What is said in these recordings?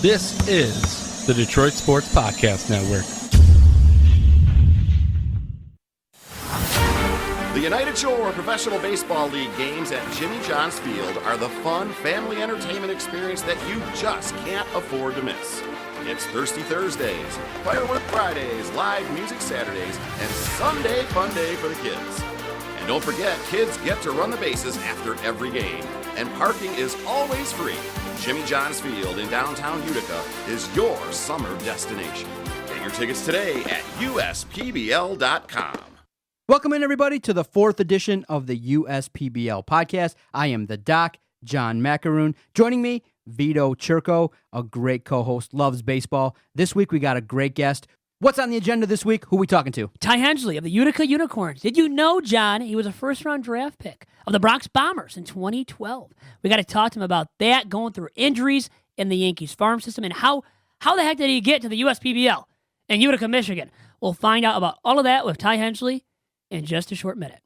This is the Detroit Sports Podcast Network. The United Shore Professional Baseball League games at Jimmy John's Field are the fun family entertainment experience that you just can't afford to miss. It's Thirsty Thursdays, Firework Fridays, live music Saturdays, and Sunday fun day for the kids. And don't forget, kids get to run the bases after every game, and parking is always free. Jimmy John's Field in downtown Utica is your summer destination. Get your tickets today at USPBL.com. Welcome in, everybody, to the fourth edition of the USPBL Podcast. I am the Doc, John Macaroon. Joining me, Vito Churko, a great co-host, loves baseball. This week, we got a great guest. What's on the agenda this week? Who are we talking to? Ty Hensley of the Utica Unicorns. Did you know, John, he was a first-round draft pick of the Bronx Bombers in 2012. We got to talk to him about that, going through injuries in the Yankees farm system, and how the heck did he get to the USPBL in Utica, Michigan? We'll find out about all of that with Ty Hensley in just a short minute.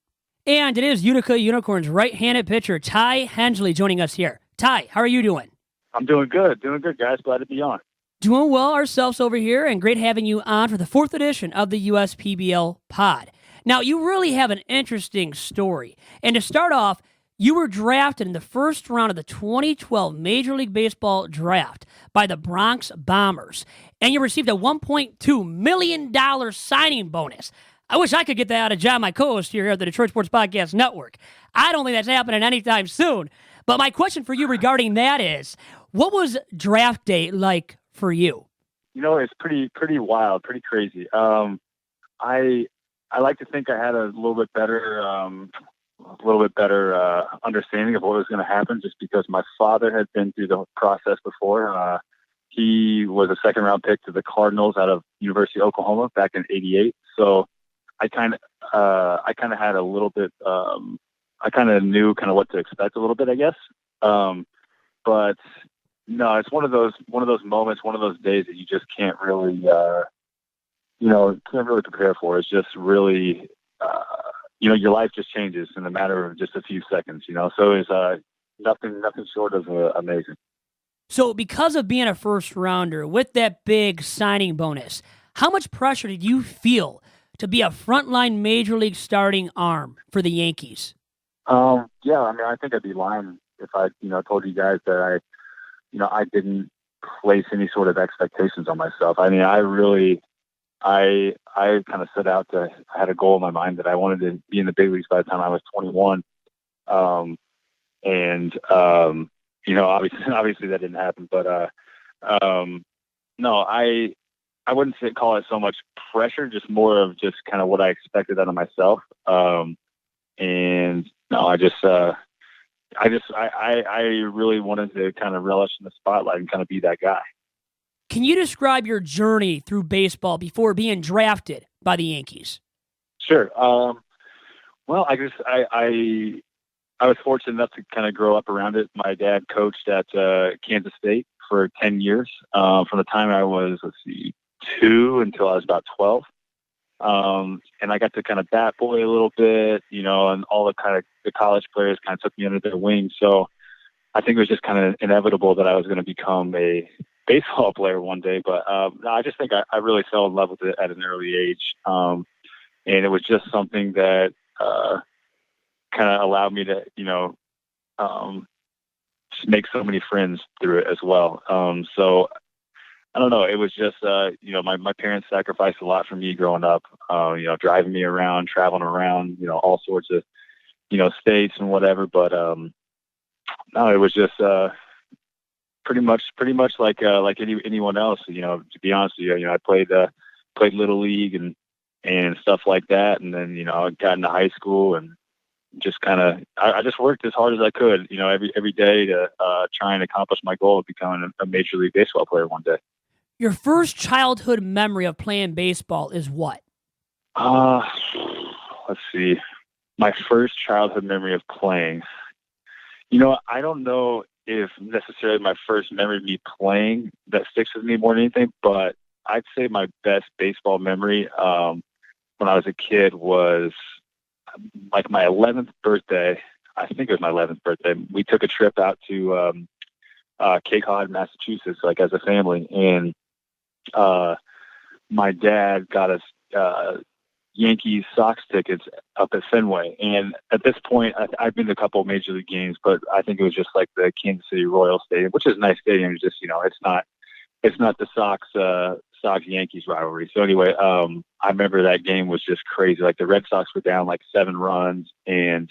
And it is Utica Unicorns right-handed pitcher Ty Hensley joining us here. Ty, how are you doing? I'm doing good, guys. Glad to be on. Doing well ourselves over here, and great having you on for the fourth edition of the USPBL Pod. Now, you really have an interesting story. And to start off, you were drafted in the first round of the 2012 Major League Baseball draft by the Bronx Bombers, and you received a $1.2 million signing bonus. I wish I could get that out of John, my co-host here at the Detroit Sports Podcast Network. I don't think that's happening anytime soon. But my question for you regarding that is, what was draft day like for you? You know, it's pretty wild, pretty crazy. I like to think I had a little bit better understanding of what was going to happen, just because my father had been through the process before. He was a second-round pick to the Cardinals out of University of Oklahoma back in '88. So I kind of had a little bit. I kind of knew kind of what to expect a little bit, I guess. But no, it's one of those moments, one of those days that you just can't really, can't really prepare for. It's just really, your life just changes in a matter of just a few seconds. So it's nothing short of amazing. So because of being a first rounder with that big signing bonus, how much pressure did you feel to be a frontline major league starting arm for the Yankees? I think I'd be lying if I, told you guys that I didn't place any sort of expectations on myself. I mean, I kind of set out I had a goal in my mind that I wanted to be in the big leagues by the time I was 21. Obviously that didn't happen, but, no, I wouldn't call it so much pressure, just more of just kind of what I expected out of myself. I really wanted to kind of relish in the spotlight and kind of be that guy. Can you describe your journey through baseball before being drafted by the Yankees? Sure. Well, I guess I was fortunate enough to kind of grow up around it. My dad coached at Kansas State for 10 years, from the time I was, 2 until I was about 12. And I got to kind of bat boy a little bit, and all the college players kind of took me under their wing. So I think it was just kind of inevitable that I was going to become a baseball player one day. But I just think I really fell in love with it at an early age. And it was just something that kind of allowed me to, just make so many friends through it as well. So I don't know. It was just, my parents sacrificed a lot for me growing up, driving me around, traveling around, all sorts of, states and whatever. But, no, it was just, pretty much like anyone else, to be honest with you. I played Little League and stuff like that. And then, I got into high school and just I just worked as hard as I could, every day to try and accomplish my goal of becoming a Major League Baseball player one day. Your first childhood memory of playing baseball is what? Let's see. My first childhood memory of playing. I don't know if necessarily my first memory of me playing that sticks with me more than anything, but I'd say my best baseball memory when I was a kid was like my 11th birthday. I think it was my 11th birthday. We took a trip out to Cape Cod, Massachusetts, like as a family. And my dad got us Yankees Sox tickets up at Fenway. And at this point, I've been to a couple of major league games, but I think it was just like the Kansas City Royal Stadium, which is a nice stadium. It's just, it's not the Sox Yankees rivalry. So anyway, I remember that game was just crazy. Like the Red Sox were down like 7 runs, and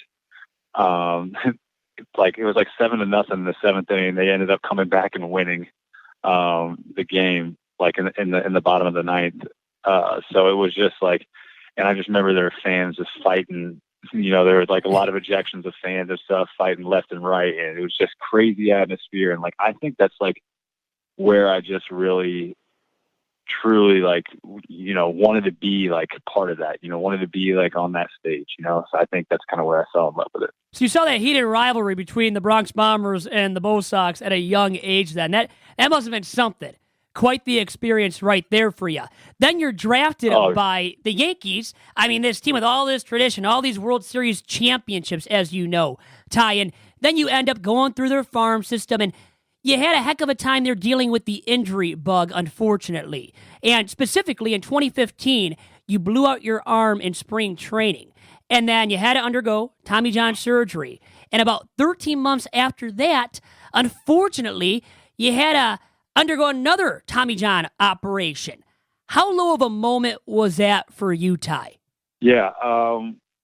like it was like 7-0 in the 7th inning. They ended up coming back and winning the game, like in the bottom of the 9th. So it was just like, and I just remember there were fans just fighting. There was like a lot of ejections of fans and stuff fighting left and right, and it was just crazy atmosphere. And like I think that's like where I just really, truly like wanted to be like part of that. Wanted to be like on that stage. So I think that's kind of where I fell in love with it. So you saw that heated rivalry between the Bronx Bombers and the Bo Sox at a young age. Then that must have been something. Quite the experience right there for you. Then you're drafted by the Yankees. I mean, this team with all this tradition, all these World Series championships, as you know, Ty. And then you end up going through their farm system, and you had a heck of a time there dealing with the injury bug, unfortunately. And specifically in 2015, you blew out your arm in spring training. And then you had to undergo Tommy John surgery. And about 13 months after that, unfortunately, you had to undergo another Tommy John operation. How low of a moment was that for you, Ty? Yeah,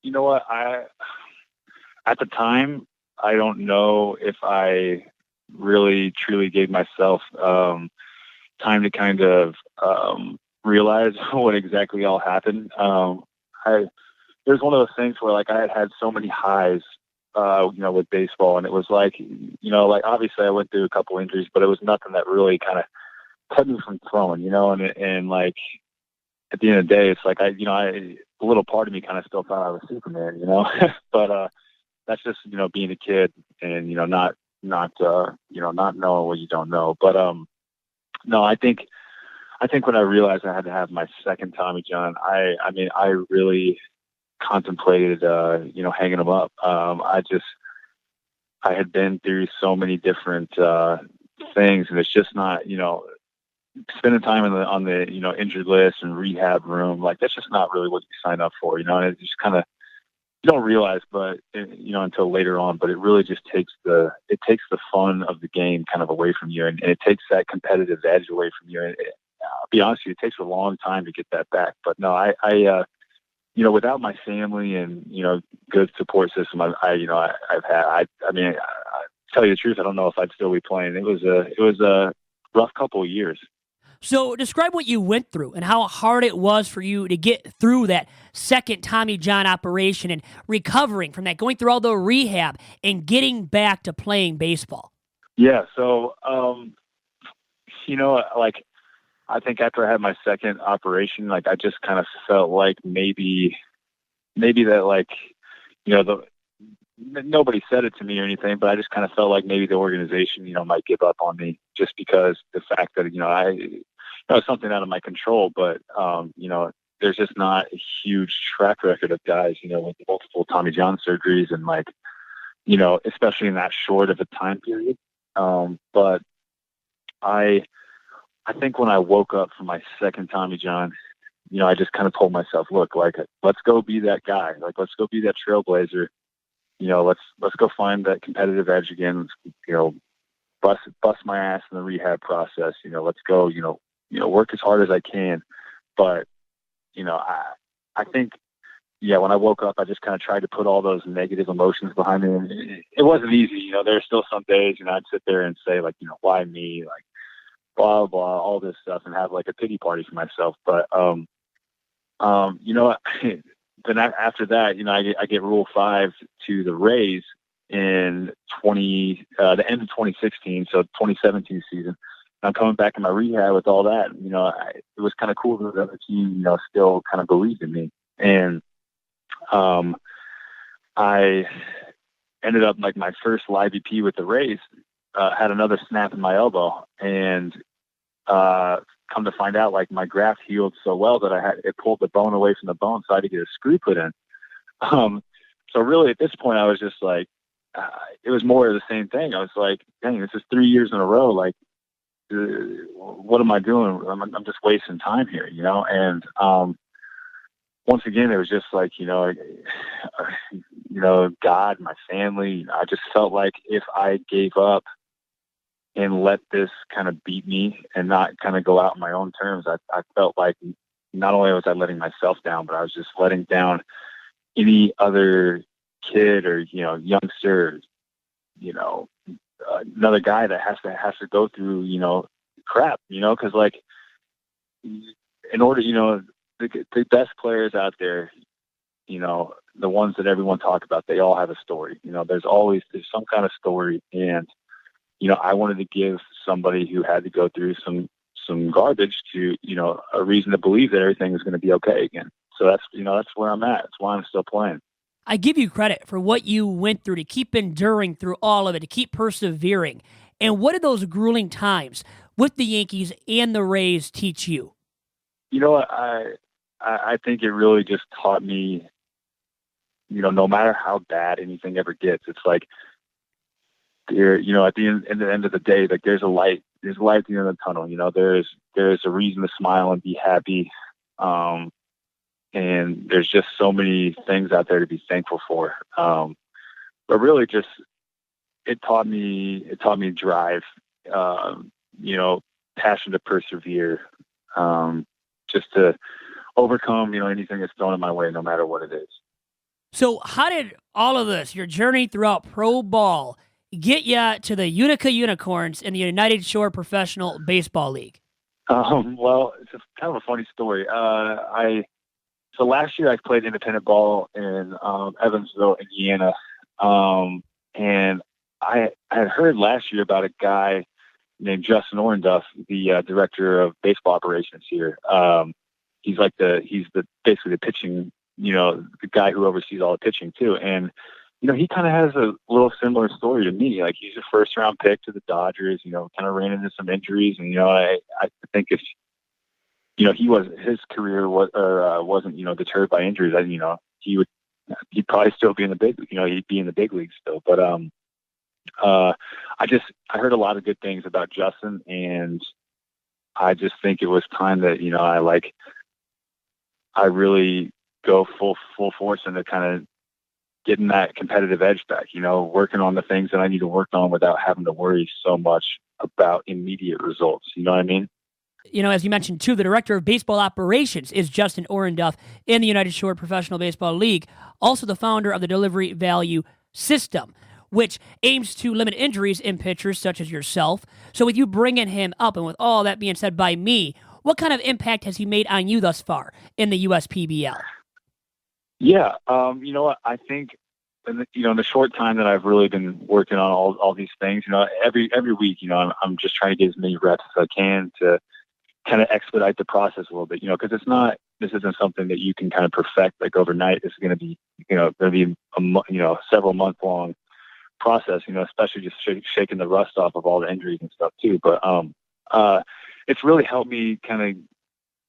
you know what? At the time, I don't know if I really truly gave myself time to kind of realize what exactly all happened. It was one of those things where like I had so many highs with baseball, and it was like, like obviously I went through a couple injuries, but it was nothing that really kind of kept me from throwing, and like at the end of the day, it's like a little part of me kind of still thought I was Superman, but that's just being a kid and not knowing what you don't know. But no, I think when I realized I had to have my second Tommy John, I really contemplated, hanging them up. I had been through so many different things, and it's just not, spending time on the injured list and rehab room, like that's just not really what you sign up for, and it just kind of, you don't realize, but until later on, but it really just takes the fun of the game kind of away from you, and it takes that competitive edge away from you. And I'll be honest with you, it takes a long time to get that back. But no, I without my family and, good support system, I've had, tell you the truth, I don't know if I'd still be playing. It was a rough couple of years. So describe what you went through and how hard it was for you to get through that second Tommy John operation and recovering from that, going through all the rehab and getting back to playing baseball. Yeah. So, like, I think after I had my second operation, like I just kind of felt like maybe that, like, nobody said it to me or anything, but I just kind of felt like maybe the organization, might give up on me just because the fact that, it's something out of my control, but, there's just not a huge track record of guys, with multiple Tommy John surgeries and like, especially in that short of a time period. But I think when I woke up from my second Tommy John, I just kind of told myself, look, like, let's go be that guy. Like, let's go be that trailblazer. Let's go find that competitive edge again. Bust my ass in the rehab process. Let's go, work as hard as I can. But, I think, when I woke up, I just kind of tried to put all those negative emotions behind me. And it wasn't easy. There are still some days, I'd sit there and say, like, why me? Like, blah, blah, all this stuff, and have like a pity party for myself. But, then after that, I get Rule 5 to the Rays in the end of 2016, so 2017 season. I'm coming back in my rehab with all that. It was kind of cool that the other team, still kind of believed in me. And I ended up, like, my first live EP with the Rays, had another snap in my elbow, and come to find out, like, my graft healed so well that it pulled the bone away from the bone, so I had to get a screw put in. So really at this point I was just like, it was more of the same thing. I was like, dang, this is 3 years in a row. Like, what am I doing? I'm just wasting time here, And once again, it was just like, God, my family. I just felt like if I gave up and let this kind of beat me and not kind of go out on my own terms, I felt like not only was I letting myself down, but I was just letting down any other kid or, youngster, another guy that has to go through, crap, cause like in order, the best players out there, the ones that everyone talk about, they all have a story. There's some kind of story. And, I wanted to give somebody who had to go through some garbage to, a reason to believe that everything is going to be okay again. So that's where I'm at. That's why I'm still playing. I give you credit for what you went through to keep enduring through all of it, to keep persevering. And what did those grueling times with the Yankees and the Rays teach you? You know what? I think it really just taught me, no matter how bad anything ever gets, it's like, at the end of the day, like there's light at the end of the tunnel. There's a reason to smile and be happy. And there's just so many things out there to be thankful for. But really just, it taught me drive, passion to persevere, just to overcome, anything that's thrown in my way, no matter what it is. So how did all of this, your journey throughout pro ball, get you to the Utica Unicorns in the United Shore Professional Baseball League? Well, it's kind of a funny story. So last year I played independent ball in Evansville, Indiana. And I had heard last year about a guy named Justin Orenduff, the director of baseball operations here. He's basically the pitching, the guy who oversees all the pitching too. And, he kind of has a little similar story to me. Like he's a first round pick to the Dodgers, kind of ran into some injuries. And, I think if, his career wasn't, deterred by injuries, he'd probably still be in the he'd be in the big leagues still. But, I heard a lot of good things about Justin, and I just think it was time that, I really go full force into kind of getting that competitive edge back, working on the things that I need to work on without having to worry so much about immediate results. You know what I mean? As you mentioned, too, the director of baseball operations is Justin Orenduff in the United Shore Professional Baseball League, also the founder of the Delivery Value System, which aims to limit injuries in pitchers such as yourself. So with you bringing him up, and with all that being said by me, what kind of impact has he made on you thus far in the USPBL? Yeah, you know what? I think, in the short time that I've really been working on all these things, every week, I'm just trying to get as many reps as I can to kind of expedite the process a little bit, because this isn't something that you can kind of perfect like overnight. This is going to be, a several month long process, especially just shaking the rust off of all the injuries and stuff too. But it's really helped me kind of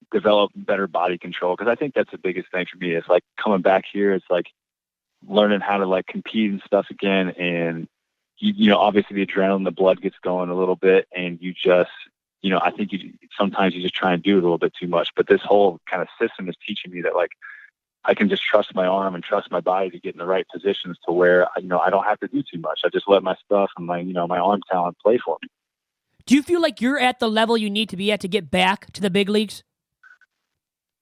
develop better body control, because I think that's the biggest thing for me. It's like coming back here, it's like learning how to like compete and stuff again. And obviously the adrenaline, the blood gets going a little bit, and you just, I think sometimes you just try and do it a little bit too much. But this whole kind of system is teaching me that like I can just trust my arm and trust my body to get in the right positions to where I don't have to do too much. I just let my stuff and my arm talent play for me. Do you feel like you're at the level you need to be at to get back to the big leagues?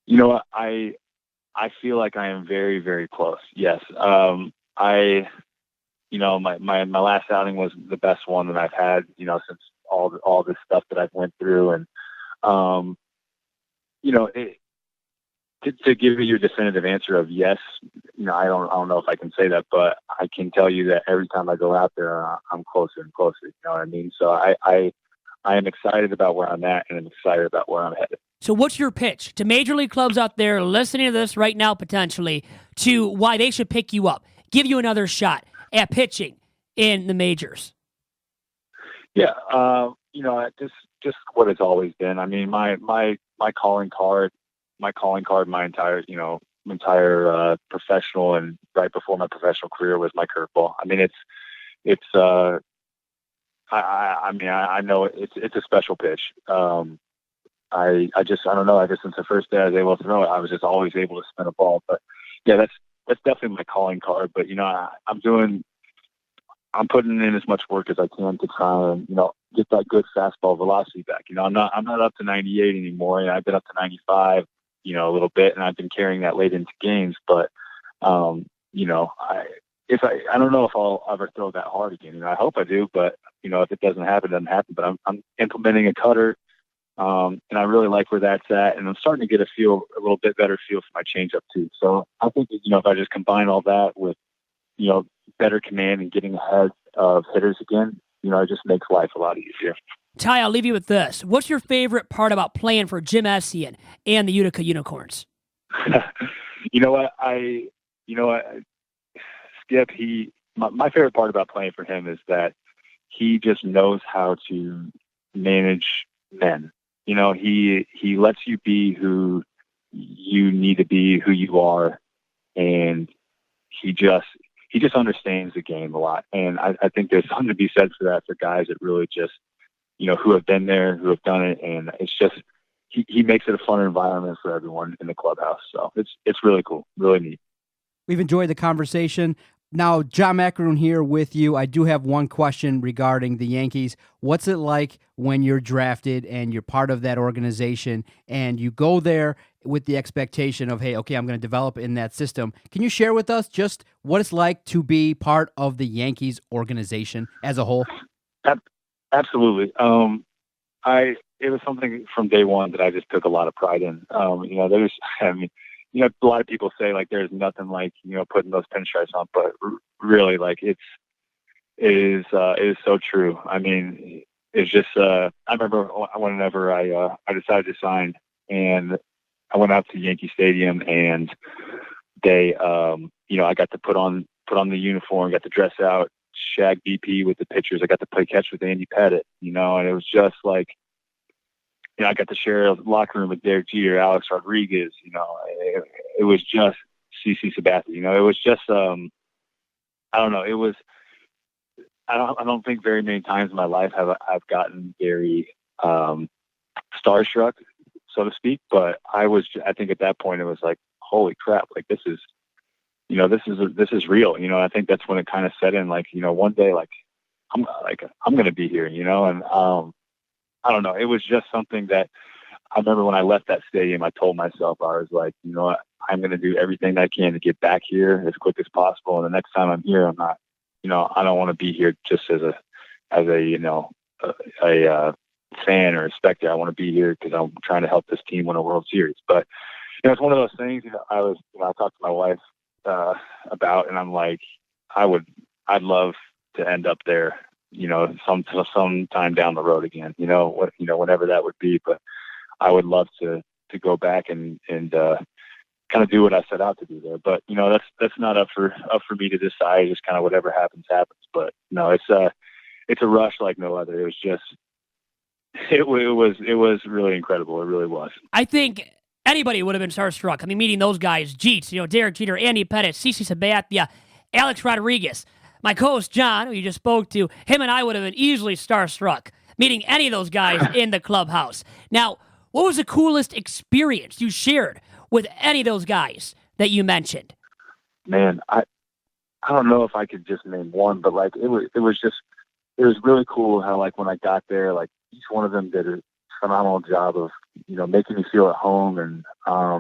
I feel like I am very, very close. Yes. My last outing was the best one that I've had, since all this stuff that I've went through. And, to give you your definitive answer of yes, I don't know if I can say that, but I can tell you that every time I go out there, I'm closer and closer. You know what I mean? So I am excited about where I'm at, and I'm excited about where I'm headed. So what's your pitch to major league clubs out there listening to this right now, potentially, to why they should pick you up, give you another shot at pitching in the majors? Yeah. Just what it's always been. I mean, my calling card, my entire professional and right before my professional career was my curveball. I mean, it's I mean, I know it's a special pitch. I don't know. I guess since the first day I was able to throw it, I was just always able to spin a ball. But yeah, that's definitely my calling card. But I'm putting in as much work as I can to try and get that good fastball velocity back. I'm not up to 98 anymore. And I've been up to 95, a little bit, and I've been carrying that late into games. But I don't know if I'll ever throw that hard again. I hope I do, but if it doesn't happen, it doesn't happen. But I'm implementing a cutter, and I really like where that's at, and I'm starting to get a little bit better feel for my changeup too. So I think if I just combine all that with better command and getting ahead of hitters again, it just makes life a lot easier. Ty, I'll leave you with this. What's your favorite part about playing for Jim Essien and the Utica Unicorns? You know what? Skip, my favorite part about playing for him is that he just knows how to manage men. He lets you be who you need to be, who you are, and he just understands the game a lot. And I think there's something to be said for that for guys that really just, who have been there, who have done it. And it's just, he makes it a fun environment for everyone in the clubhouse. So it's really cool, really neat. We've enjoyed the conversation. Now, John Macaroon here with you. I do have one question regarding the Yankees. What's it like when you're drafted and you're part of that organization and you go there with the expectation of, hey, okay, I'm going to develop in that system? Can you share with us just what it's like to be part of the Yankees organization as a whole? Absolutely. It was something from day one that I just took a lot of pride in. A lot of people say like there's nothing like putting those pinstripes on, but really like it is so true. I mean, it's just I remember whenever I decided to sign, and I went out to Yankee Stadium, and they I got to put on the uniform, got to dress out, shag BP with the pitchers. I got to play catch with Andy Pettitte, and it was just like. I got to share a locker room with Derek Jeter, Alex Rodriguez. It was just CC Sabathia. It was just I don't know. It was I don't think very many times in my life I've gotten very starstruck, so to speak. But I think at that point it was like, holy crap! Like this is real. I think that's when it kind of set in. Like one day, I'm going to be here. And I don't know. It was just something that I remember when I left that stadium, I told myself, I was like, you know what, I'm going to do everything I can to get back here as quick as possible. And the next time I'm here, I'm not, I don't want to be here just as a fan or a spectator. I want to be here because I'm trying to help this team win a World Series. But, it's one of those things, I talked to my wife about, and I'm like, I'd love to end up there, sometime down the road again, whenever that would be. But I would love to go back and kind of do what I set out to do there. But, that's not up for me to decide. Just kind of whatever happens. But no, it's a rush like no other. It was just, it was really incredible. It really was. I think anybody would have been starstruck. I mean, meeting those guys, Jeets, Derek Jeter, Andy Pettitte, CC Sabathia, Alex Rodriguez. My co-host, John, who you just spoke to, him and I would have been easily starstruck meeting any of those guys in the clubhouse. Now, what was the coolest experience you shared with any of those guys that you mentioned? Man, I don't know if I could just name one, but it was really cool how when I got there, each one of them did a phenomenal job of, making me feel at home and, I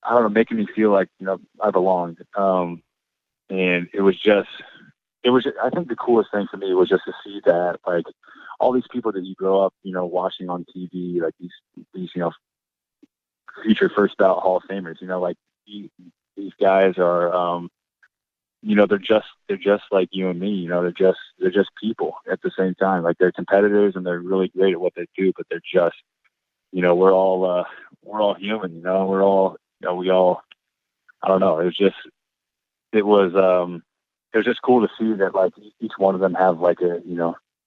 don't know, making me feel like, I belonged. And I think the coolest thing for me was just to see that, all these people that you grow up, watching on TV, these future first ballot Hall of Famers, these guys are, they're just like you and me, they're just people at the same time. They're competitors and they're really great at what they do, but they're just, we're all human, we're all, we all, I don't know. It was just cool to see that each one of them have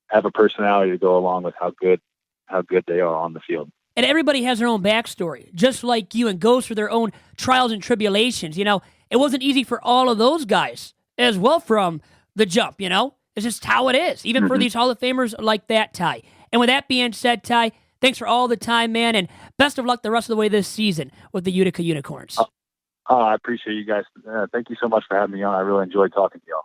have a personality to go along with how good they are on the field. And everybody has their own backstory, just like you, and goes through their own trials and tribulations. It wasn't easy for all of those guys as well from the jump. It's just how it is, even for these Hall of Famers like that, Ty. And with that being said, Ty, thanks for all the time, man, and best of luck the rest of the way this season with the Utica Unicorns. I appreciate you guys. Thank you so much for having me on. I really enjoyed talking to y'all.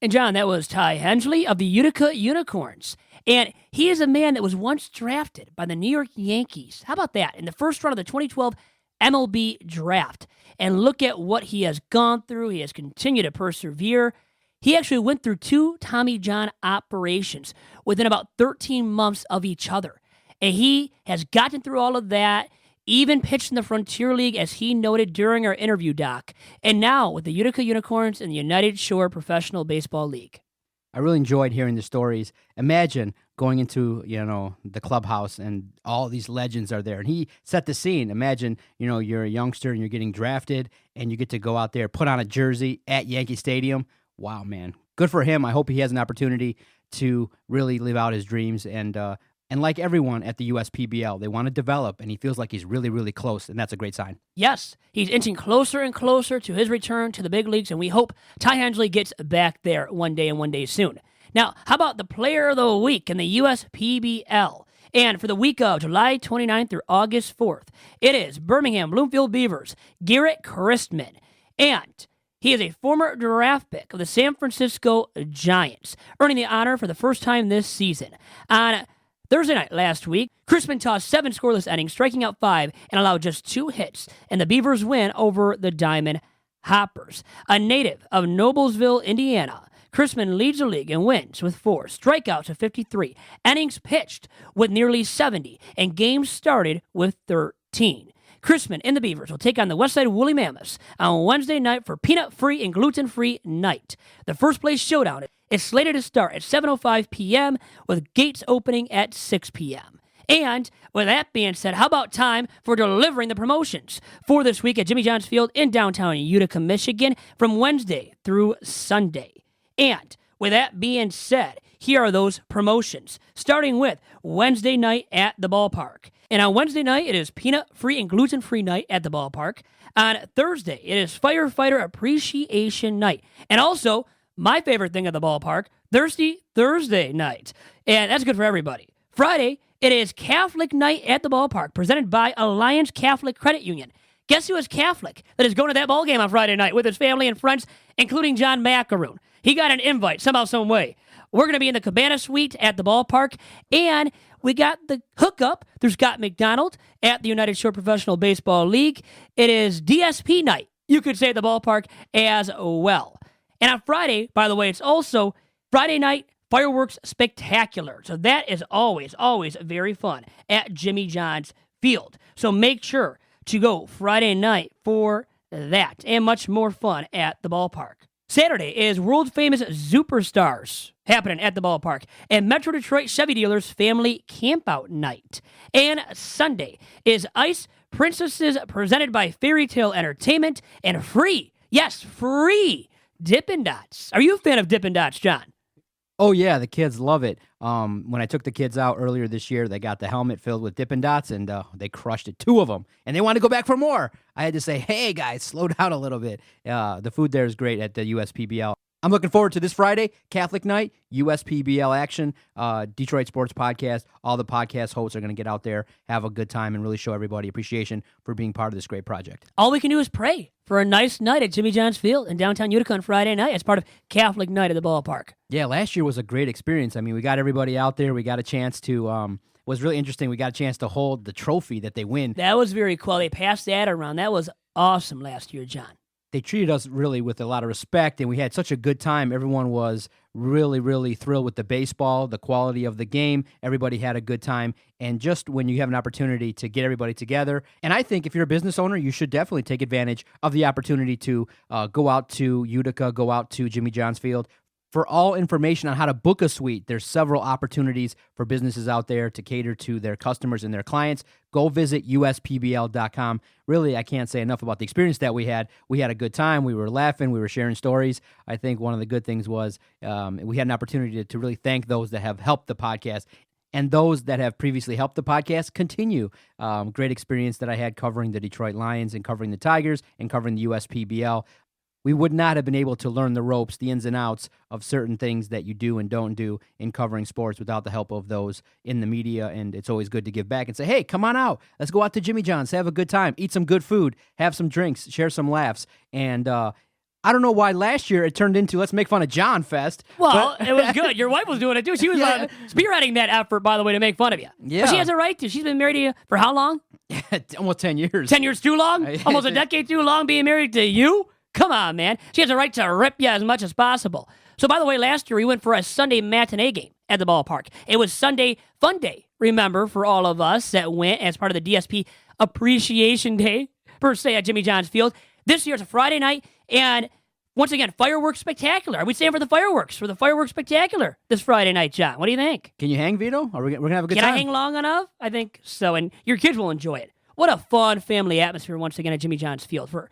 And John, that was Ty Hensley of the Utica Unicorns. And he is a man that was once drafted by the New York Yankees. How about that? In the first round of the 2012 MLB draft. And look at what he has gone through. He has continued to persevere. He actually went through 2 Tommy John operations within about 13 months of each other. And he has gotten through all of that, even pitched in the Frontier League, as he noted during our interview, Doc. And now with the Utica Unicorns and the United Shore Professional Baseball League. I really enjoyed hearing the stories. Imagine going into, the clubhouse and all these legends are there. And he set the scene. Imagine, you're a youngster and you're getting drafted and you get to go out there, put on a jersey at Yankee Stadium. Wow, man. Good for him. I hope he has an opportunity to really live out his dreams. And like everyone at the USPBL, they want to develop, and he feels like he's really, really close, and that's a great sign. Yes, he's inching closer and closer to his return to the big leagues, and we hope Ty Hensley gets back there one day and one day soon. Now, how about the Player of the Week in the USPBL? And for the week of July 29th through August 4th, it is Birmingham Bloomfield Beavers, Garrett Christman. And he is a former draft pick of the San Francisco Giants, earning the honor for the first time this season. On Thursday night last week, Christman tossed 7 scoreless innings, striking out 5, and allowed just 2 hits, and the Beavers win over the Diamond Hoppers. A native of Noblesville, Indiana, Christman leads the league and wins with 4 strikeouts of 53, innings pitched with nearly 70, and games started with 13. Christman and the Beavers will take on the Westside Woolly Mammoths on Wednesday night for peanut-free and gluten-free night. The first place showdown is slated to start at 7:05 p.m. with gates opening at 6 p.m. And with that being said, how about time for delivering the promotions for this week at Jimmy John's Field in downtown Utica, Michigan from Wednesday through Sunday. And with that being said, here are those promotions, starting with Wednesday night at the ballpark. And on Wednesday night, it is peanut-free and gluten-free night at the ballpark. On Thursday, it is Firefighter Appreciation Night. And also, my favorite thing at the ballpark, Thirsty Thursday night. And that's good for everybody. Friday, it is Catholic Night at the ballpark, presented by Alliance Catholic Credit Union. Guess who is Catholic that is going to that ball game on Friday night with his family and friends, including John Macaroon? He got an invite somehow, some way. We're going to be in the Cabana Suite at the ballpark, and we got the hookup through Scott McDonald at the United Shore Professional Baseball League. It is DSP night, you could say, at the ballpark as well. And on Friday, by the way, it's also Friday night fireworks spectacular. So that is always, always very fun at Jimmy John's Field. So make sure to go Friday night for that and much more fun at the ballpark. Saturday is world-famous Superstars happening at the ballpark and Metro Detroit Chevy Dealers Family Campout Night. And Sunday is Ice Princesses presented by Fairy Tale Entertainment and free, yes, free Dippin' Dots. Are you a fan of Dippin' Dots, John? Oh, yeah, the kids love it. When I took the kids out earlier this year, they got the helmet filled with Dippin' Dots, and they crushed it, 2 of them, and they wanted to go back for more. I had to say, hey, guys, slow down a little bit. The food there is great at the USPBL. I'm looking forward to this Friday, Catholic Night, USPBL action, Detroit Sports Podcast. All the podcast hosts are going to get out there, have a good time, and really show everybody appreciation for being part of this great project. All we can do is pray for a nice night at Jimmy John's Field in downtown Utica on Friday night as part of Catholic Night at the ballpark. Yeah, last year was a great experience. I mean, we got everybody out there. We got a chance to was really interesting. We got a chance to hold the trophy that they win. That was very cool. They passed that around. That was awesome last year, John. They treated us really with a lot of respect, and we had such a good time. Everyone was really, really thrilled with the baseball, the quality of the game. Everybody had a good time, and just when you have an opportunity to get everybody together, and I think if you're a business owner, you should definitely take advantage of the opportunity to go out to Utica, go out to Jimmy John's Field. For all information on how to book a suite, there's several opportunities for businesses out there to cater to their customers and their clients. Go visit USPBL.com. Really, I can't say enough about the experience that we had. We had a good time. We were laughing. We were sharing stories. I think one of the good things was we had an opportunity to really thank those that have helped the podcast. And those that have previously helped the podcast continue. Great experience that I had covering the Detroit Lions and covering the Tigers and covering the USPBL. we would not have been able to learn the ropes, the ins and outs of certain things that you do and don't do in covering sports without the help of those in the media. And it's always good to give back and say, hey, come on out. Let's go out to Jimmy John's, have a good time, eat some good food, have some drinks, share some laughs. And I don't know why last year it turned into let's make fun of John Fest. Well, it was good. Your wife was doing it too. She was spearheading that effort, by the way, to make fun of you. Yeah. But she has a right to. She's been married to you for how long? Almost 10 years. 10 years too long? Almost a decade too long being married to you? Come on, man. She has a right to rip you as much as possible. So, by the way, last year we went for a Sunday matinee game at the ballpark. It was Sunday Fun Day, remember, for all of us that went as part of the DSP Appreciation Day, per se, at Jimmy John's Field. This year it's a Friday night, and once again, fireworks spectacular. Are we staying for the fireworks spectacular this Friday night, John? What do you think? Can you hang, Vito? We're going to have a good time. Can I hang long enough? I think so, and your kids will enjoy it. What a fun family atmosphere once again at Jimmy John's Field for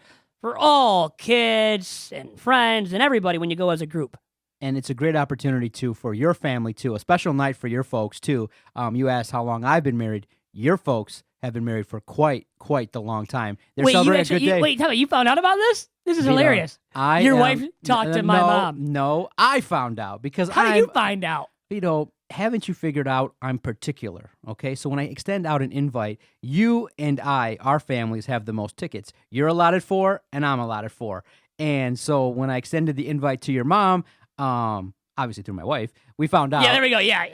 all kids and friends and everybody when you go as a group. And it's a great opportunity, too, for your family, too. A special night for your folks, too. You asked how long I've been married. Your folks have been married for quite the long time. They're celebrating a good day. Wait, tell me, you found out about this? This is hilarious. Your wife talked to my mom. No, I found out because How do you find out? Vito, haven't you figured out I'm particular, okay? So when I extend out an invite, you and I, our families, have the most tickets. You're allotted 4, and I'm allotted 4. And so when I extended the invite to your mom, obviously through my wife, we found out. Yeah, there we go. Yeah,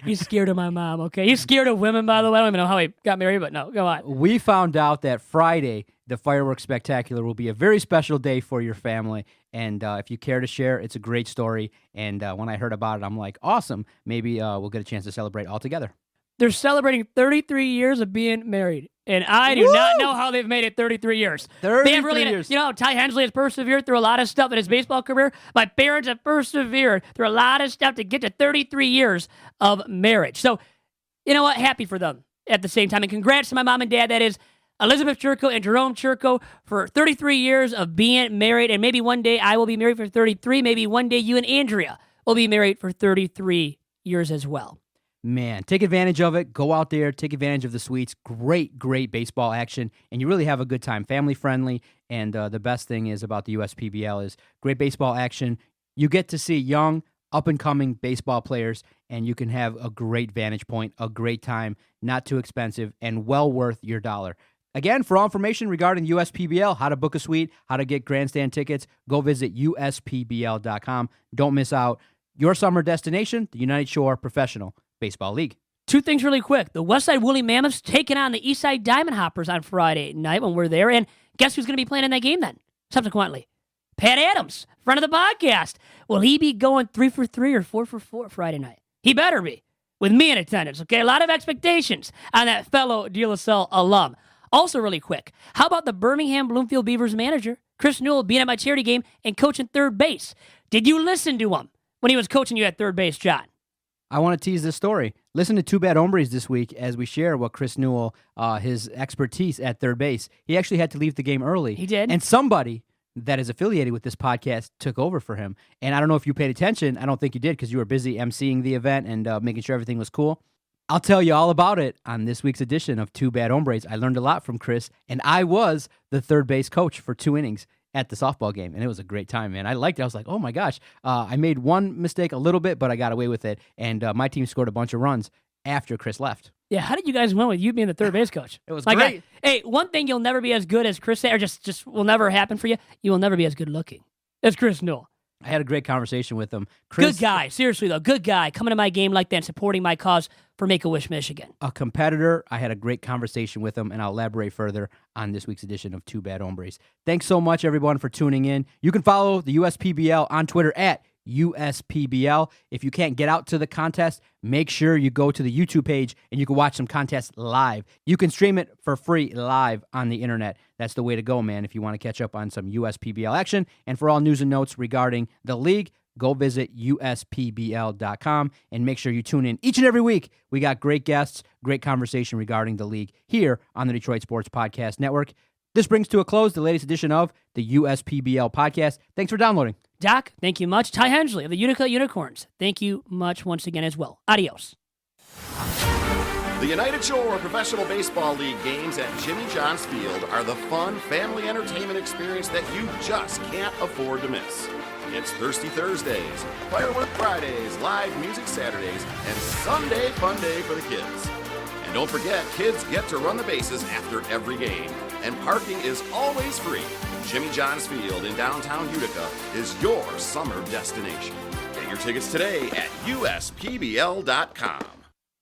he's scared of my mom, okay? He's scared of women, by the way. I don't even know how he got married, but no, go on. We found out that Friday, the fireworks spectacular, will be a very special day for your family. And if you care to share, it's a great story. And when I heard about it, I'm like, awesome. Maybe we'll get a chance to celebrate all together. They're celebrating 33 years of being married. And I do not know how they've made it 33 years. 33 years. You know, Ty Hensley has persevered through a lot of stuff in his baseball career. My parents have persevered through a lot of stuff to get to 33 years of marriage. So, you know what? Happy for them at the same time. And congrats to my mom and dad. That is Elizabeth Churko and Jerome Churko for 33 years of being married. And maybe one day I will be married for 33. Maybe one day you and Andrea will be married for 33 years as well. Man, take advantage of it. Go out there, take advantage of the suites. Great baseball action, and you really have a good time. Family friendly, and the best thing is about the USPBL is great baseball action. You get to see young, up-and-coming baseball players, and you can have a great vantage point, a great time, not too expensive, and well worth your dollar. Again, for all information regarding USPBL, how to book a suite, how to get grandstand tickets, go visit USPBL.com. Don't miss out. Your summer destination, the United Shore Professional Baseball League. 2 things really quick. The Westside Woolly Mammoths taking on the Eastside Diamond Hoppers on Friday night when we're there. And guess who's going to be playing in that game then? Subsequently, Pat Adams, friend of the podcast. Will he be going 3 for 3 or 4 for 4 Friday night? He better be, with me in attendance, okay? A lot of expectations on that fellow De La Salle alum. Also really quick, how about the Birmingham Bloomfield Beavers manager, Chris Newell, being at my charity game and coaching third base? Did you listen to him when he was coaching you at third base, John? I want to tease this story. Listen to Two Bad Hombres this week as we share what Chris Newell, his expertise at third base. He actually had to leave the game early. He did. And somebody that is affiliated with this podcast took over for him. And I don't know if you paid attention. I don't think you did because you were busy emceeing the event and making sure everything was cool. I'll tell you all about it on this week's edition of Two Bad Hombres. I learned a lot from Chris, and I was the third base coach for 2 innings at the softball game, and it was a great time, man. I liked it. I was like, oh my gosh. I made one mistake a little bit, but I got away with it, and my team scored a bunch of runs after Chris left. Yeah, how did you guys win with you being the third base coach? It was great. Hey, one thing you'll never be as good as Chris, or just will never happen for you, you will never be as good looking as Chris Newell. I had a great conversation with him. Chris, good guy. Seriously, though. Good guy. Coming to my game like that and supporting my cause for Make-A-Wish, Michigan. A competitor. I had a great conversation with him, and I'll elaborate further on this week's edition of Two Bad Hombres. Thanks so much, everyone, for tuning in. You can follow the USPBL on Twitter at USPBL. If you can't get out to the contest, make sure you go to the YouTube page and you can watch some contests live. You can stream it for free live on the internet. That's the way to go, man, if you want to catch up on some USPBL action. And for all news and notes regarding the league, go visit USPBL.com and make sure you tune in each and every week. We got great guests, great conversation regarding the league here on the Detroit Sports Podcast Network. This brings to a close the latest edition of the USPBL Podcast. Thanks for downloading. Doc, thank you much. Ty Hensley of the Utica Unicorns, thank you much once again as well. Adios. The United Shore Professional Baseball League games at Jimmy John's Field are the fun family entertainment experience that you just can't afford to miss. It's Thirsty Thursdays, Firework Fridays, live music Saturdays, and Sunday fun day for the kids. And don't forget, kids get to run the bases after every game, and parking is always free. Jimmy John's Field in downtown Utica is your summer destination. Get your tickets today at USPBL.com.